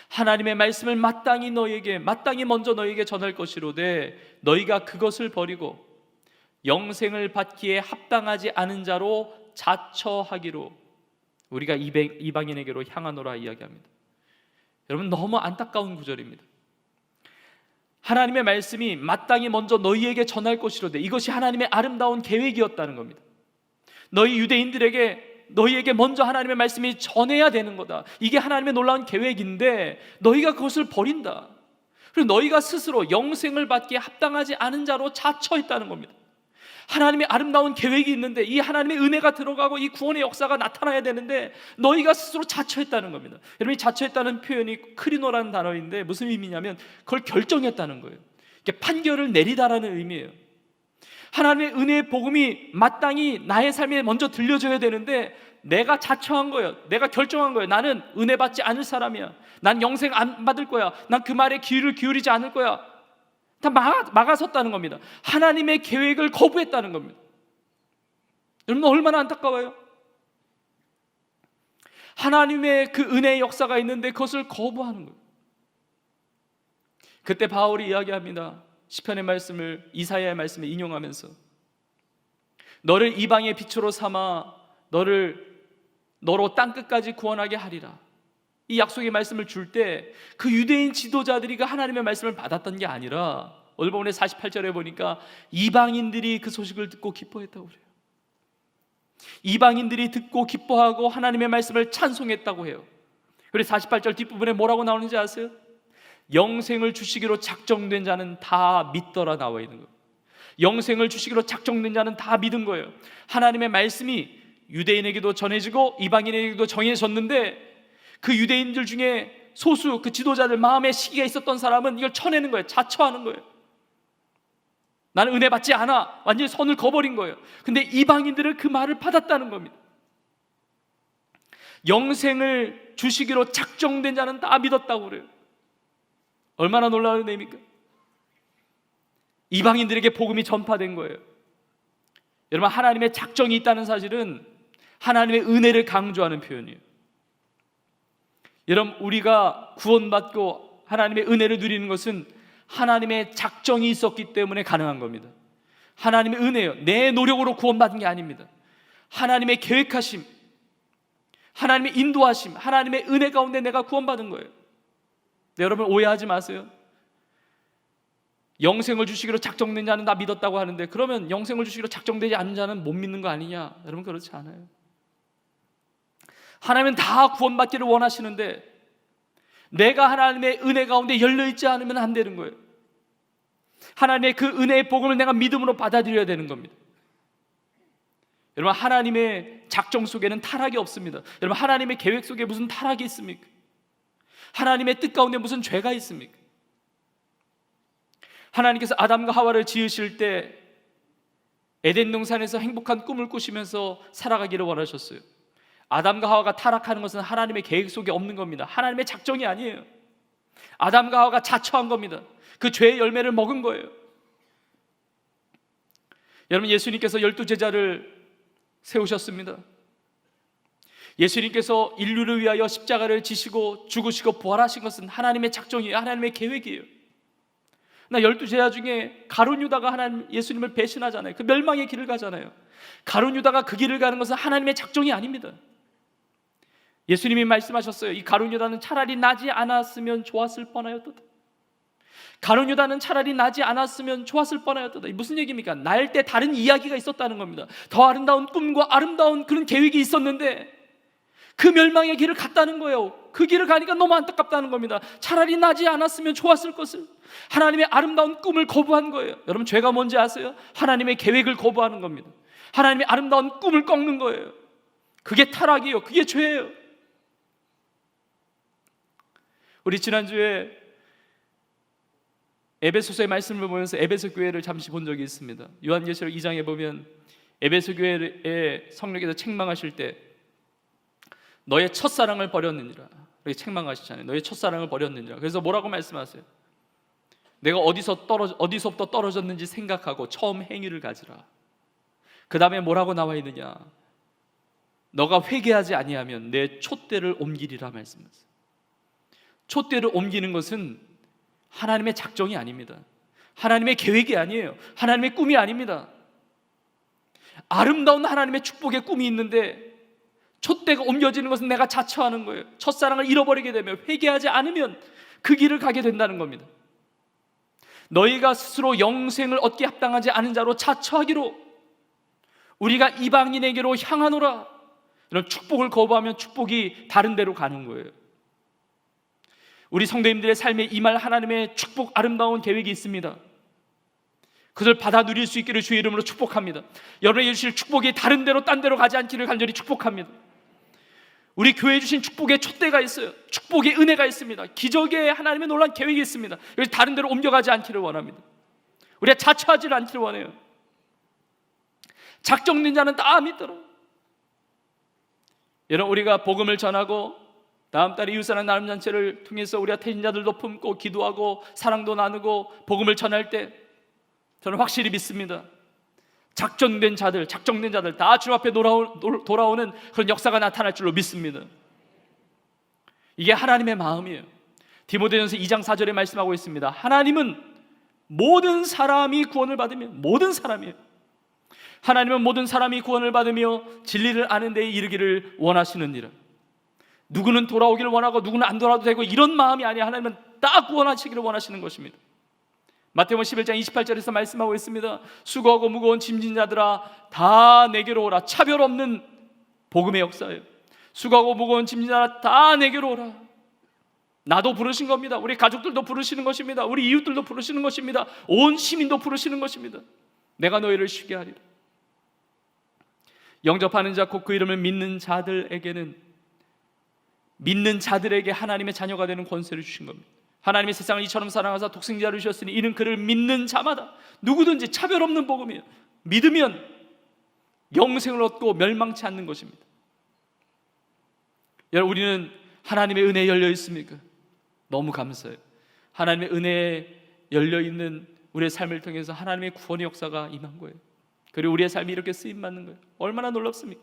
하나님의 말씀을 마땅히 먼저 너희에게 전할 것이로되 너희가 그것을 버리고 영생을 받기에 합당하지 않은 자로 자처하기로 우리가 이방인에게로 향하노라 이야기합니다. 여러분, 너무 안타까운 구절입니다. 하나님의 말씀이 마땅히 먼저 너희에게 전할 것이로되, 이것이 하나님의 아름다운 계획이었다는 겁니다. 너희 너희에게 먼저 하나님의 말씀이 전해야 되는 거다. 이게 하나님의 놀라운 계획인데 너희가 그것을 버린다. 그리고 너희가 스스로 영생을 받기에 합당하지 않은 자로 자처했다는 겁니다. 하나님의 아름다운 계획이 있는데, 이 하나님의 은혜가 들어가고 이 구원의 역사가 나타나야 되는데 너희가 스스로 자처했다는 겁니다. 여러분, 이 자처했다는 표현이 크리노라는 단어인데 무슨 의미냐면 그걸 결정했다는 거예요. 이게 판결을 내리다라는 의미예요. 하나님의 은혜의 복음이 마땅히 나의 삶에 먼저 들려줘야 되는데 내가 자처한 거예요. 내가 결정한 거예요. 나는 은혜 받지 않을 사람이야. 난 영생 안 받을 거야. 난 그 말에 귀를 기울이지 않을 거야. 다 막아섰다는 겁니다. 하나님의 계획을 거부했다는 겁니다. 여러분, 얼마나 안타까워요. 하나님의 그 은혜의 역사가 있는데 그것을 거부하는 거예요. 그때 바울이 이야기합니다. 시편의 말씀을, 이사야의 말씀을 인용하면서 너를 이방의 빛으로 삼아 너로 땅끝까지 구원하게 하리라. 이 약속의 말씀을 줄 때 그 유대인 지도자들이 그 하나님의 말씀을 받았던 게 아니라, 오늘 본문의 48절에 보니까 이방인들이 그 소식을 듣고 기뻐했다고 그래요. 이방인들이 듣고 기뻐하고 하나님의 말씀을 찬송했다고 해요. 그래서 48절 뒷부분에 뭐라고 나오는지 아세요? 영생을 주시기로 작정된 자는 다 믿더라 나와 있는 거예요. 영생을 주시기로 작정된 자는 다 믿은 거예요. 하나님의 말씀이 유대인에게도 전해지고 이방인에게도 정해졌는데 그 유대인들 중에 소수, 그 지도자들 마음에 시기가 있었던 사람은 이걸 쳐내는 거예요. 자처하는 거예요. 나는 은혜 받지 않아. 완전히 선을 거버린 거예요. 근데 이방인들은 그 말을 받았다는 겁니다. 영생을 주시기로 작정된 자는 다 믿었다고 그래요. 얼마나 놀라운 은혜입니까? 이방인들에게 복음이 전파된 거예요. 여러분, 하나님의 작정이 있다는 사실은 하나님의 은혜를 강조하는 표현이에요. 여러분, 우리가 구원받고 하나님의 은혜를 누리는 것은 하나님의 작정이 있었기 때문에 가능한 겁니다. 하나님의 은혜예요. 내 노력으로 구원받은 게 아닙니다. 하나님의 계획하심, 하나님의 인도하심, 하나님의 은혜 가운데 내가 구원받은 거예요. 네, 여러분, 오해하지 마세요. 영생을 주시기로 작정된 자는 다 믿었다고 하는데, 그러면 영생을 주시기로 작정되지 않은 자는 못 믿는 거 아니냐? 여러분, 그렇지 않아요. 하나님은 다 구원받기를 원하시는데 내가 하나님의 은혜 가운데 열려있지 않으면 안 되는 거예요. 하나님의 그 은혜의 복음을 내가 믿음으로 받아들여야 되는 겁니다. 여러분, 하나님의 작정 속에는 타락이 없습니다. 여러분, 하나님의 계획 속에 무슨 타락이 있습니까? 하나님의 뜻 가운데 무슨 죄가 있습니까? 하나님께서 아담과 하와를 지으실 때 에덴 동산에서 행복한 꿈을 꾸시면서 살아가기를 원하셨어요. 아담과 하와가 타락하는 것은 하나님의 계획 속에 없는 겁니다. 하나님의 작정이 아니에요. 아담과 하와가 자처한 겁니다. 그 죄의 열매를 먹은 거예요. 여러분, 예수님께서 12제자를 세우셨습니다. 예수님께서 인류를 위하여 십자가를 지시고 죽으시고 부활하신 것은 하나님의 작정이에요. 하나님의 계획이에요. 나 12제자 중에 가룟 유다가 예수님을 배신하잖아요. 그 멸망의 길을 가잖아요. 가룟 유다가 그 길을 가는 것은 하나님의 작정이 아닙니다. 예수님이 말씀하셨어요. 이 가룟 유다는 차라리 나지 않았으면 좋았을 뻔하였도다. 가룟 유다는 차라리 나지 않았으면 좋았을 뻔하였도다. 무슨 얘기입니까? 날 때 다른 이야기가 있었다는 겁니다. 더 아름다운 꿈과 아름다운 그런 계획이 있었는데 그 멸망의 길을 갔다는 거예요. 그 길을 가니까 너무 안타깝다는 겁니다. 차라리 나지 않았으면 좋았을 것을. 하나님의 아름다운 꿈을 거부한 거예요. 여러분, 죄가 뭔지 아세요? 하나님의 계획을 거부하는 겁니다. 하나님의 아름다운 꿈을 꺾는 거예요. 그게 타락이에요. 그게 죄예요. 우리 지난주에 에베소서의 말씀을 보면서 에베소 교회를 잠시 본 적이 있습니다. 요한계시록 2장에 보면 에베소 교회의 성령께서 책망하실 때 너의 첫사랑을 버렸느니라, 이렇게 책망하시잖아요. 너의 첫사랑을 버렸느니라. 그래서 뭐라고 말씀하세요? 내가 어디서부터 떨어졌는지 생각하고 처음 행위를 가지라. 그 다음에 뭐라고 나와 있느냐? 너가 회개하지 아니하면 내 촛대를 옮기리라 말씀하세요. 촛대를 옮기는 것은 하나님의 작정이 아닙니다. 하나님의 계획이 아니에요. 하나님의 꿈이 아닙니다. 아름다운 하나님의 축복의 꿈이 있는데 촛대가 옮겨지는 것은 내가 자처하는 거예요. 첫사랑을 잃어버리게 되면, 회개하지 않으면 그 길을 가게 된다는 겁니다. 너희가 스스로 영생을 얻기 합당하지 않은 자로 자처하기로 우리가 이방인에게로 향하노라. 이런 축복을 거부하면 축복이 다른 데로 가는 거예요. 우리 성도님들의 삶에 임할 하나님의 축복, 아름다운 계획이 있습니다. 그것을 받아 누릴 수 있기를 주의 이름으로 축복합니다. 여러분에게 주실 축복이 다른 데로, 딴 데로 가지 않기를 간절히 축복합니다. 우리 교회에 주신 축복의 촛대가 있어요. 축복의 은혜가 있습니다. 기적의 하나님의 놀라운 계획이 있습니다. 여기서 다른 데로 옮겨가지 않기를 원합니다. 우리가 자처하지를 않기를 원해요. 작정된 자는 다 믿더라. 여러분, 우리가 복음을 전하고 다음 달에 이웃사랑 나눔잔치를 통해서 우리가 태신자들도 품고 기도하고 사랑도 나누고 복음을 전할 때 저는 확실히 믿습니다. 작정된 자들 다 주 앞에 돌아오는 그런 역사가 나타날 줄로 믿습니다. 이게 하나님의 마음이에요. 디모데전서 2장 4절에 말씀하고 있습니다. 하나님은 모든 사람이 구원을 받으며, 모든 사람이에요. 하나님은 모든 사람이 구원을 받으며 진리를 아는 데에 이르기를 원하시느니라. 누구는 돌아오기를 원하고 누구는 안 돌아도 되고 이런 마음이 아니에요. 하나님은 다 구원하시기를 원하시는 것입니다. 마태복음 11장 28절에서 말씀하고 있습니다. 수고하고 무거운 짐진 자들아 다 내게로 오라. 차별 없는 복음의 역사예요. 수고하고 무거운 짐진 자들아 다 내게로 오라. 나도 부르신 겁니다. 우리 가족들도 부르시는 것입니다. 우리 이웃들도 부르시는 것입니다. 온 시민도 부르시는 것입니다. 내가 너희를 쉬게 하리라. 영접하는 자 곧 그 이름을 믿는 자들에게 하나님의 자녀가 되는 권세를 주신 겁니다. 하나님이 세상을 이처럼 사랑하사 독생자를 주셨으니 이는 그를 믿는 자마다, 누구든지 차별 없는 복음이에요. 믿으면 영생을 얻고 멸망치 않는 것입니다. 여러분, 우리는 하나님의 은혜에 열려 있습니까? 너무 감사해요. 하나님의 은혜에 열려 있는 우리의 삶을 통해서 하나님의 구원의 역사가 임한 거예요. 그리고 우리의 삶이 이렇게 쓰임받는 거예요. 얼마나 놀랍습니까?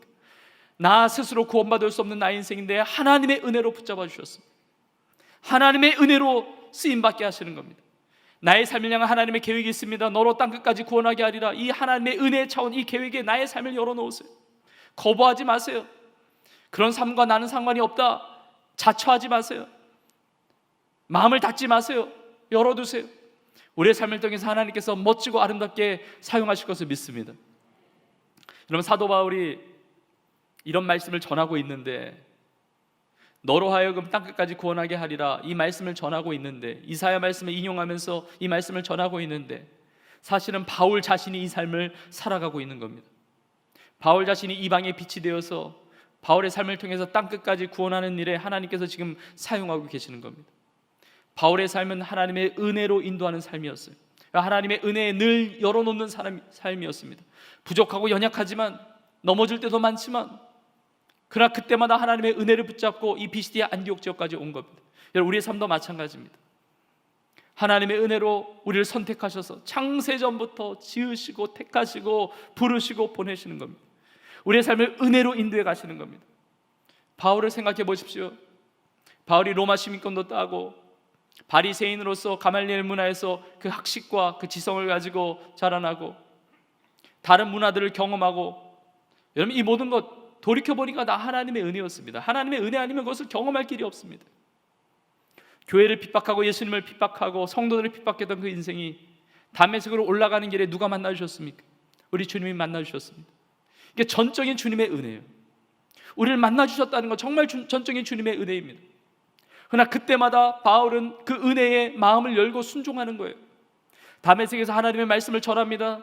나 스스로 구원받을 수 없는 나의 인생인데 하나님의 은혜로 붙잡아 주셨습니다. 하나님의 은혜로 쓰임받게 하시는 겁니다. 나의 삶을 향한 하나님의 계획이 있습니다. 너로 땅끝까지 구원하게 하리라. 이 하나님의 은혜의 차원, 이 계획에 나의 삶을 열어놓으세요. 거부하지 마세요. 그런 삶과 나는 상관이 없다, 자처하지 마세요. 마음을 닫지 마세요. 열어두세요. 우리의 삶을 통해서 하나님께서 멋지고 아름답게 사용하실 것을 믿습니다. 여러분, 사도 바울이 이런 말씀을 전하고 있는데 너로 하여금 땅끝까지 구원하게 하리라, 이 말씀을 전하고 있는데, 이사야 말씀을 인용하면서 이 말씀을 전하고 있는데, 사실은 바울 자신이 이 삶을 살아가고 있는 겁니다. 바울 자신이 이방의 빛이 되어서 바울의 삶을 통해서 땅끝까지 구원하는 일에 하나님께서 지금 사용하고 계시는 겁니다. 바울의 삶은 하나님의 은혜로 인도하는 삶이었어요. 하나님의 은혜에 늘 열어놓는 삶이었습니다. 부족하고 연약하지만, 넘어질 때도 많지만, 그러나 그때마다 하나님의 은혜를 붙잡고 이 비시디아 안디옥 지역까지 온 겁니다. 여러분, 우리의 삶도 마찬가지입니다. 하나님의 은혜로 우리를 선택하셔서 창세전부터 지으시고 택하시고 부르시고 보내시는 겁니다. 우리의 삶을 은혜로 인도해 가시는 겁니다. 바울을 생각해 보십시오. 바울이 로마 시민권도 따고 바리새인으로서 가말리엘 문화에서 그 학식과 그 지성을 가지고 자라나고 다른 문화들을 경험하고, 여러분, 이 모든 것 돌이켜보니까 다 하나님의 은혜였습니다. 하나님의 은혜 아니면 그것을 경험할 길이 없습니다. 교회를 핍박하고 예수님을 핍박하고 성도들을 핍박했던 그 인생이 다메섹으로 올라가는 길에 누가 만나주셨습니까? 우리 주님이 만나주셨습니다. 이게 전적인 주님의 은혜예요. 우리를 만나주셨다는 건 정말 전적인 주님의 은혜입니다. 그러나 그때마다 바울은 그 은혜에 마음을 열고 순종하는 거예요. 다메섹에서 하나님의 말씀을 전합니다.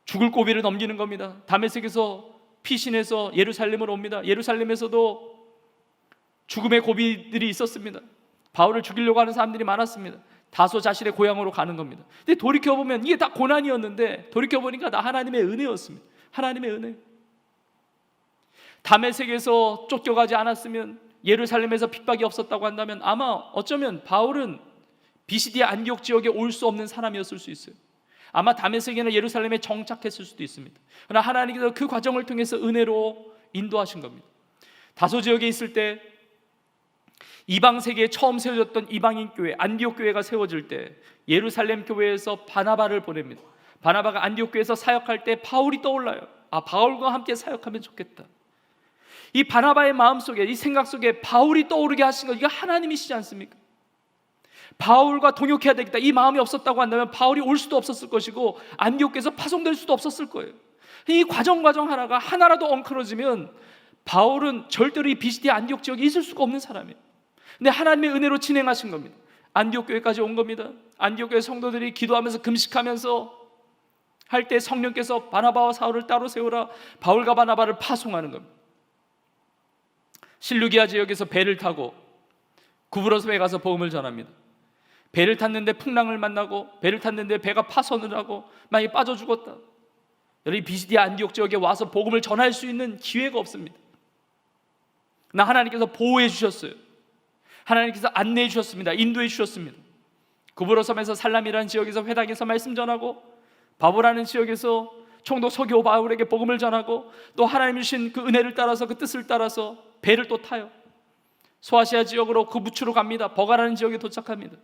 죽을 고비를 넘기는 겁니다. 다메섹에서 피신해서 예루살렘으로 옵니다. 예루살렘에서도 죽음의 고비들이 있었습니다. 바울을 죽이려고 하는 사람들이 많았습니다. 다소 자신의 고향으로 가는 겁니다. 근데 돌이켜보면 이게 다 고난이었는데, 돌이켜보니까 다 하나님의 은혜였습니다. 하나님의 은혜. 다메섹에서 쫓겨가지 않았으면, 예루살렘에서 핍박이 없었다고 한다면 아마 어쩌면 바울은 비시디아 안디옥 지역에 올 수 없는 사람이었을 수 있어요. 아마 다메섹이나 예루살렘에 정착했을 수도 있습니다. 그러나 하나님께서 그 과정을 통해서 은혜로 인도하신 겁니다. 다소 지역에 있을 때 이방 세계에 처음 세워졌던 이방인 교회 안디옥 교회가 세워질 때 예루살렘 교회에서 바나바를 보냅니다. 바나바가 안디옥 교회에서 사역할 때 바울이 떠올라요. 바울과 함께 사역하면 좋겠다. 이 바나바의 마음속에, 이 생각 속에 바울이 떠오르게 하신 것, 이거 하나님이시지 않습니까? 바울과 동역해야 되겠다, 이 마음이 없었다고 한다면 바울이 올 수도 없었을 것이고 안디옥에서 파송될 수도 없었을 거예요. 이 과정 하나가 하나라도 엉클어지면 바울은 절대로 이 비시디아 안디옥 지역에 있을 수가 없는 사람이에요. 근데 하나님의 은혜로 진행하신 겁니다. 안디옥 교회까지 온 겁니다. 안디옥 교회 성도들이 기도하면서 금식하면서 할 때 성령께서 바나바와 사울을 따로 세우라, 바울과 바나바를 파송하는 겁니다. 실루기아 지역에서 배를 타고 구브로스에 가서 복음을 전합니다. 배를 탔는데 풍랑을 만나고, 배를 탔는데 배가 파손을 하고 만약에 빠져 죽었다, 여러분, 비시디아 안디옥 지역에 와서 복음을 전할 수 있는 기회가 없습니다. 나 하나님께서 보호해 주셨어요. 하나님께서 안내해 주셨습니다. 인도해 주셨습니다. 구브로섬에서 살람이라는 지역에서 회당에서 말씀 전하고, 바보라는 지역에서 총독 서기오 바울에게 복음을 전하고, 또 하나님 주신 그 은혜를 따라서, 그 뜻을 따라서 배를 또 타요. 소아시아 지역으로 그 무추로 갑니다. 버가라는 지역에 도착합니다.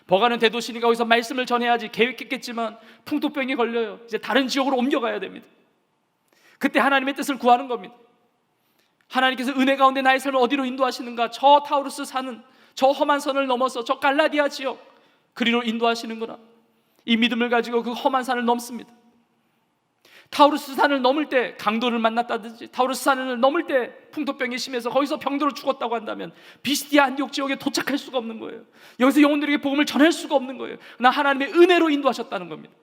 버가는 대도시니까 거기서 말씀을 전해야지 계획했겠지만 풍토병이 걸려요. 이제 다른 지역으로 옮겨가야 됩니다. 그때 하나님의 뜻을 구하는 겁니다. 하나님께서 은혜 가운데 나의 삶을 어디로 인도하시는가? 저 타우루스 산은, 저 험한 선을 넘어서 저 갈라디아 지역, 그리로 인도하시는구나. 이 믿음을 가지고 그 험한 산을 넘습니다. 타우루스 산을 넘을 때 강도를 만났다든지, 타우루스 산을 넘을 때 풍토병이 심해서 거기서 병들어 죽었다고 한다면 비시디아 안디옥 지역에 도착할 수가 없는 거예요. 여기서 영혼들에게 복음을 전할 수가 없는 거예요. 그러나 하나님의 은혜로 인도하셨다는 겁니다.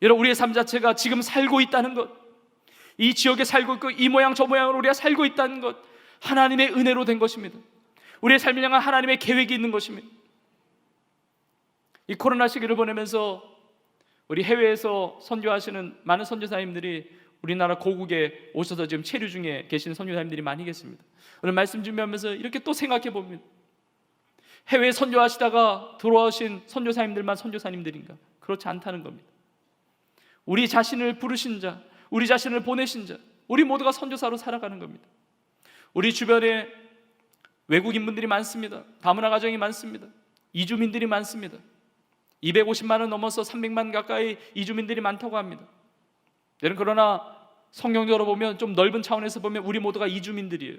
여러분, 우리의 삶 자체가 지금 살고 있다는 것, 이 지역에 살고 있고 이 모양 저 모양으로 우리가 살고 있다는 것, 하나님의 은혜로 된 것입니다. 우리의 삶을 향한 하나님의 계획이 있는 것입니다. 이 코로나 시기를 보내면서 우리 해외에서 선교하시는 많은 선교사님들이 우리나라 고국에 오셔서 지금 체류 중에 계신 선교사님들이 많이 계십니다. 오늘 말씀 준비하면서 이렇게 또 생각해 봅니다. 해외에 선교하시다가 돌아오신 선교사님들만 선교사님들인가? 그렇지 않다는 겁니다. 우리 자신을 부르신 자, 우리 자신을 보내신 자, 우리 모두가 선교사로 살아가는 겁니다. 우리 주변에 외국인분들이 많습니다. 다문화 가정이 많습니다. 이주민들이 많습니다. 250만은 넘어서 300만 가까이 이주민들이 많다고 합니다. 여러분, 그러나 성경적으로 보면, 좀 넓은 차원에서 보면 우리 모두가 이주민들이에요.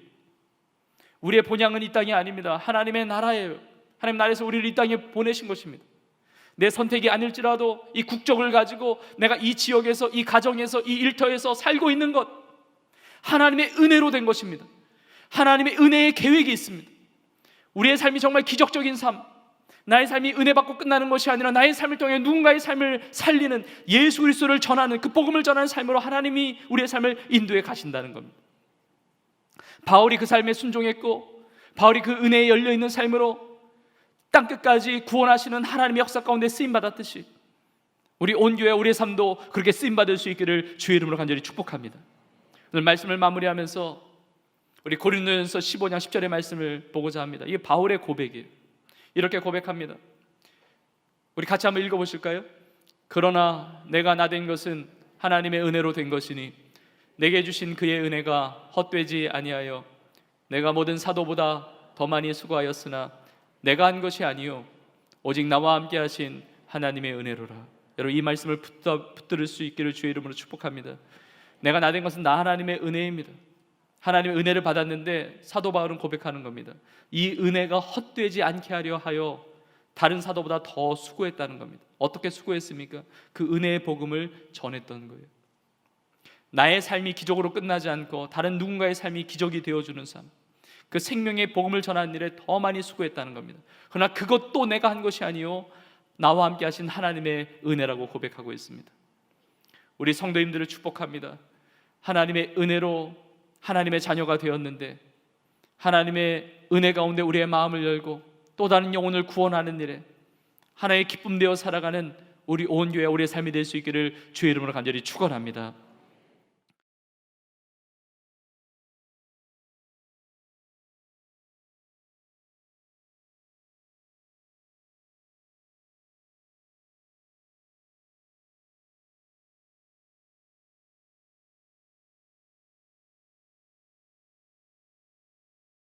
우리의 본향은 이 땅이 아닙니다. 하나님의 나라예요. 하나님 나라에서 우리를 이 땅에 보내신 것입니다. 내 선택이 아닐지라도 이 국적을 가지고 내가 이 지역에서, 이 가정에서, 이 일터에서 살고 있는 것, 하나님의 은혜로 된 것입니다. 하나님의 은혜의 계획이 있습니다. 우리의 삶이 정말 기적적인 삶, 나의 삶이 은혜 받고 끝나는 것이 아니라 나의 삶을 통해 누군가의 삶을 살리는, 예수 그리스도를 전하는, 그 복음을 전하는 삶으로 하나님이 우리의 삶을 인도해 가신다는 겁니다. 바울이 그 삶에 순종했고, 바울이 그 은혜에 열려있는 삶으로 땅끝까지 구원하시는 하나님의 역사 가운데 쓰임받았듯이 우리 온 교회, 우리의 삶도 그렇게 쓰임받을 수 있기를 주의 이름으로 간절히 축복합니다. 오늘 말씀을 마무리하면서 우리 고린도전서 15장 10절의 말씀을 보고자 합니다. 이게 바울의 고백이에요. 이렇게 고백합니다. 우리 같이 한번 읽어보실까요? 그러나 내가 나 된 것은 하나님의 은혜로 된 것이니 내게 주신 그의 은혜가 헛되지 아니하여 내가 모든 사도보다 더 많이 수고하였으나 내가 한 것이 아니요 오직 나와 함께 하신 하나님의 은혜로라. 여러분, 이 말씀을 붙들을 수 있기를 주의 이름으로 축복합니다. 내가 나 된 것은 나 하나님의 은혜입니다. 하나님의 은혜를 받았는데 사도 바울은 고백하는 겁니다. 이 은혜가 헛되지 않게 하려 하여 다른 사도보다 더 수고했다는 겁니다. 어떻게 수고했습니까? 그 은혜의 복음을 전했던 거예요. 나의 삶이 기적으로 끝나지 않고 다른 누군가의 삶이 기적이 되어주는 삶, 그 생명의 복음을 전하는 일에 더 많이 수고했다는 겁니다. 그러나 그것도 내가 한 것이 아니요 나와 함께 하신 하나님의 은혜라고 고백하고 있습니다. 우리 성도님들을 축복합니다. 하나님의 은혜로 하나님의 자녀가 되었는데 하나님의 은혜 가운데 우리의 마음을 열고 또 다른 영혼을 구원하는 일에 하나의 기쁨 되어 살아가는 우리 온 교회, 우리의 삶이 될 수 있기를 주의 이름으로 간절히 축원합니다.